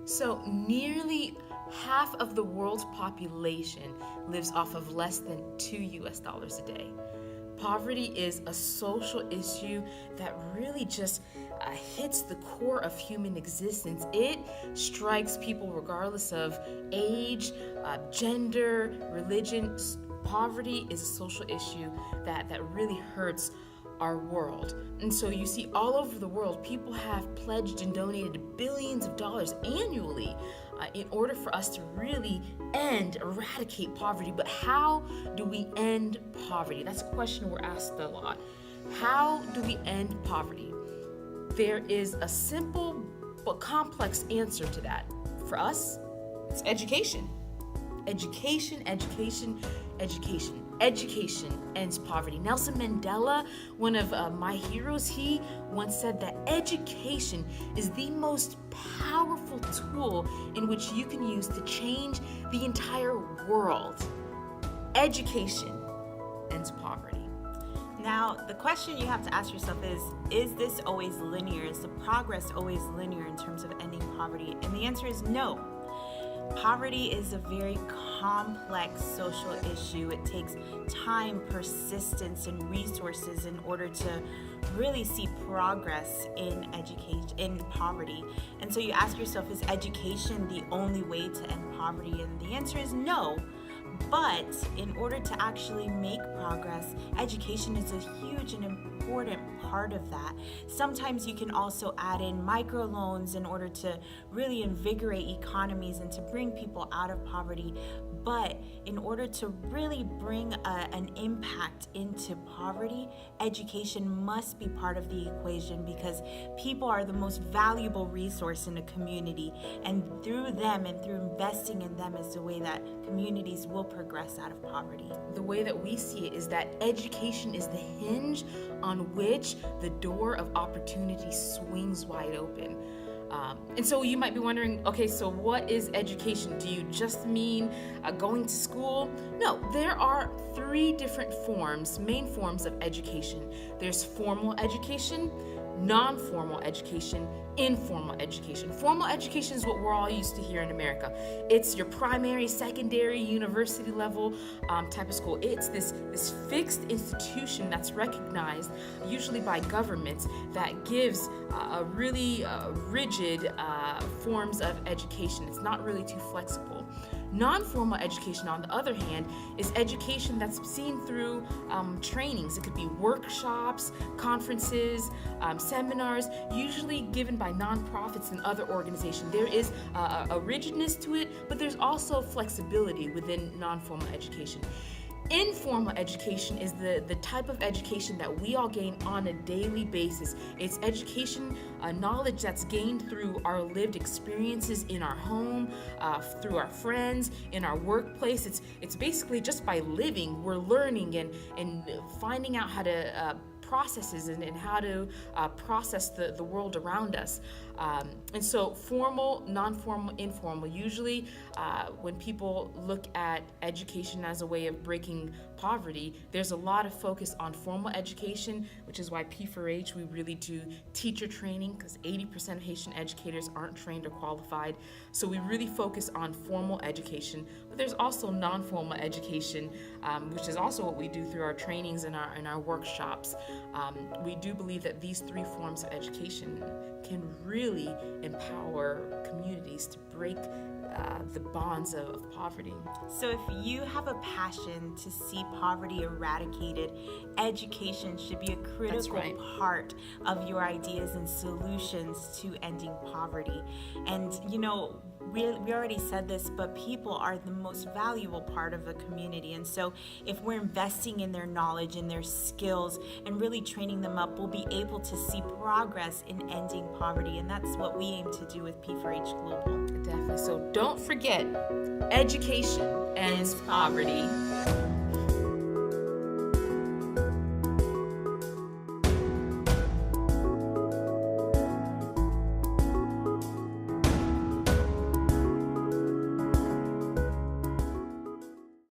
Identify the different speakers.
Speaker 1: So nearly half of the world's population lives off of less than $2 a day. Poverty is a social issue that really just hits the core of human existence. It strikes people regardless of age, gender, religion. Poverty is a social issue that really hurts our world. And so you see all over the world, people have pledged and donated billions of dollars annually in order for us to really eradicate poverty. But how do we end poverty? That's a question we're asked a lot. How do we end poverty? There is a simple but complex answer to that. For us, it's education. Education, education, education. Education ends poverty. Nelson Mandela, one of my heroes, he once said that education is the most powerful tool in which you can use to change the entire world. Education ends poverty.
Speaker 2: Now, the question you have to ask yourself is this always linear? Is the progress always linear in terms of ending poverty? And the answer is no. Poverty is a very complex social issue. It takes time, persistence, and resources in order to really see progress in education, in poverty. And so you ask yourself, is education the only way to end poverty? And the answer is no. But in order to actually make progress, education is a huge and important part of that. Sometimes you can also add in microloans in order to really invigorate economies and to bring people out of poverty. But in order to really bring an impact into poverty, education must be part of the equation, because people are the most valuable resource in a community. And through them and through investing in them is the way that communities will progress out of poverty.
Speaker 1: The way that we see it is that education is the hinge on which the door of opportunity swings wide open. And so you might be wondering, okay, so what is education? Do you just mean going to school? No, there are three different main forms of education. There's formal education, non-formal education, informal education. Formal education is what we're all used to here in America. It's your primary, secondary, university level type of school. It's this fixed institution that's recognized, usually by governments, that gives a really rigid forms of education. It's not really too flexible. Non-formal education, on the other hand, is education that's seen through trainings. It could be workshops, conferences, seminars, usually given by nonprofits and other organizations. There is a rigidness to it, but there's also flexibility within non-formal education. Informal education is the type of education that we all gain on a daily basis. It's education, knowledge that's gained through our lived experiences in our home, through our friends, in our workplace. It's basically just by living, we're learning and finding out how to processes and how to process the world around us. And so formal, non-formal, informal. Usually when people look at education as a way of breaking poverty, there's a lot of focus on formal education, which is why P4H, we really do teacher training, because 80% of Haitian educators aren't trained or qualified. So we really focus on formal education. But there's also non-formal education, which is also what we do through our trainings and our workshops. We do believe that these three forms of education can really empower communities to break the bonds of poverty.
Speaker 2: So if you have a passion to see poverty eradicated, education should be a critical part of your ideas and solutions to ending poverty. And we already said this, but people are the most valuable part of a community. And so if we're investing in their knowledge and their skills and really training them up, we'll be able to see progress in ending poverty. And that's what we aim to do with P4H Global.
Speaker 1: Definitely. So don't forget, education ends poverty.